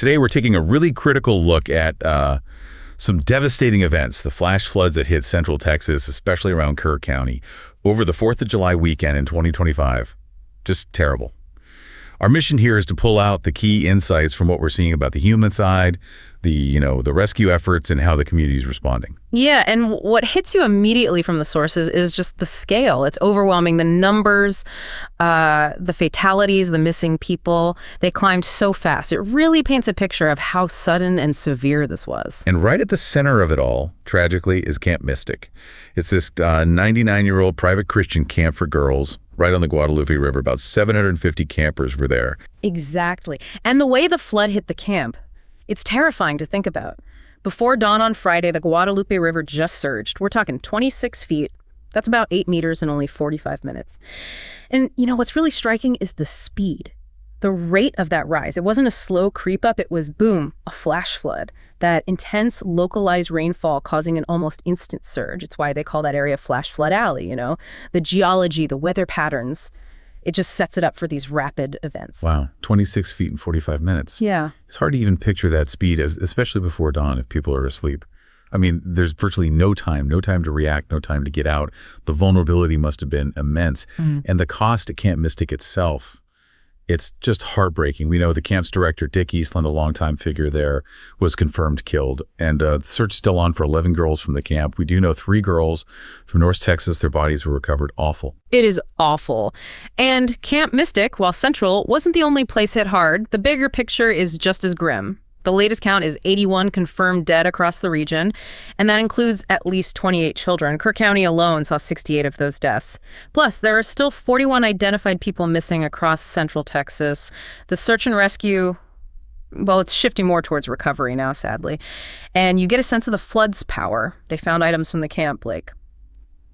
Today we're taking a really critical look at some devastating events, the flash floods that hit central Texas, especially around Kerr County, over the 4th of July weekend in 2025. Just terrible. Our mission here is to pull out the key insights from what we're seeing about the human side, the rescue efforts, and how the community is responding. Yeah, and what hits you immediately from the sources is just the scale. It's overwhelming. The numbers, the fatalities, the missing people, they climbed so fast. It really paints a picture of how sudden and severe this was. And right at the center of it all, tragically, is Camp Mystic. It's this 99-year-old private Christian camp for girls right on the Guadalupe River. About 750 campers were there. Exactly. And the way the flood hit the camp, it's terrifying to think about. Before dawn on Friday, the Guadalupe River just surged. We're talking 26 feet. That's about 8 meters in only 45 minutes. And what's really striking is the speed, the rate of that rise. It wasn't a slow creep up. It was, boom, a flash flood. That intense localized rainfall causing an almost instant surge. It's why they call that area Flash Flood Alley, The geology, the weather patterns, it just sets it up for these rapid events. Wow, 26 feet in 45 minutes. Yeah. It's hard to even picture that speed, especially before dawn if people are asleep. I mean, there's virtually no time to react, no time to get out. The vulnerability must have been immense. And the cost at Camp Mystic itself, it's just heartbreaking. We know the camp's director, Dick Eastland, a longtime figure there, was confirmed killed. And the search is still on for 11 girls from the camp. We do know 3 girls from North Texas, their bodies were recovered. Awful. It is awful. And Camp Mystic, while central, wasn't the only place hit hard. The bigger picture is just as grim. The latest count is 81 confirmed dead across the region, and that includes at least 28 children. Kerr County alone saw 68 of those deaths. Plus, there are still 41 identified people missing across central Texas. The search and rescue, well, it's shifting more towards recovery now, sadly. And you get a sense of the flood's power. They found items from the camp, like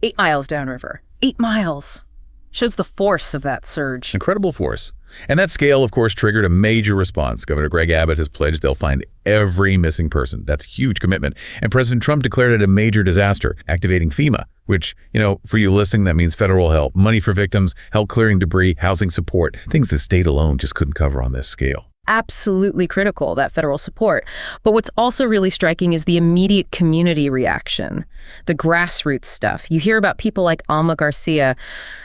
8 miles downriver. 8 miles. Shows the force of that surge. Incredible force. And that scale, of course, triggered a major response. Governor Greg Abbott has pledged they'll find every missing person. That's a huge commitment. And President Trump declared it a major disaster, activating FEMA, which, for you listening, that means federal help, money for victims, help clearing debris, housing support, things the state alone just couldn't cover on this scale. Absolutely critical, that federal support. But what's also really striking is the immediate community reaction, the grassroots stuff. You hear about people like Alma Garcia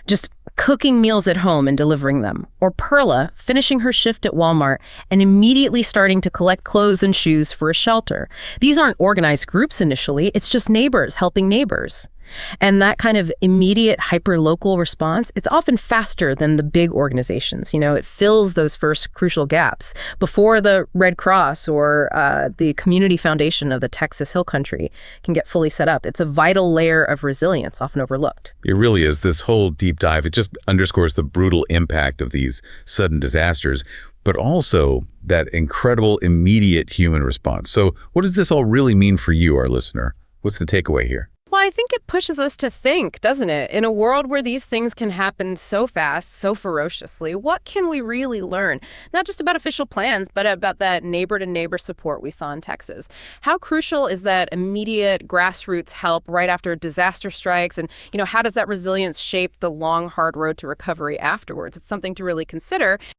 just cooking meals at home and delivering them, or Perla finishing her shift at Walmart and immediately starting to collect clothes and shoes for a shelter. These aren't organized groups initially, it's just neighbors helping neighbors. And that kind of immediate hyper-local response, it's often faster than the big organizations. It fills those first crucial gaps before the Red Cross or the community foundation of the Texas Hill Country can get fully set up. It's a vital layer of resilience, often overlooked. It really is. This whole deep dive, it just underscores the brutal impact of these sudden disasters, but also that incredible immediate human response. So what does this all really mean for you, our listener? What's the takeaway here? Well, I think it pushes us to think, doesn't it? In a world where these things can happen so fast, so ferociously, what can we really learn? Not just about official plans, but about that neighbor-to-neighbor support we saw in Texas. How crucial is that immediate grassroots help right after a disaster strikes? And, how does that resilience shape the long, hard road to recovery afterwards? It's something to really consider.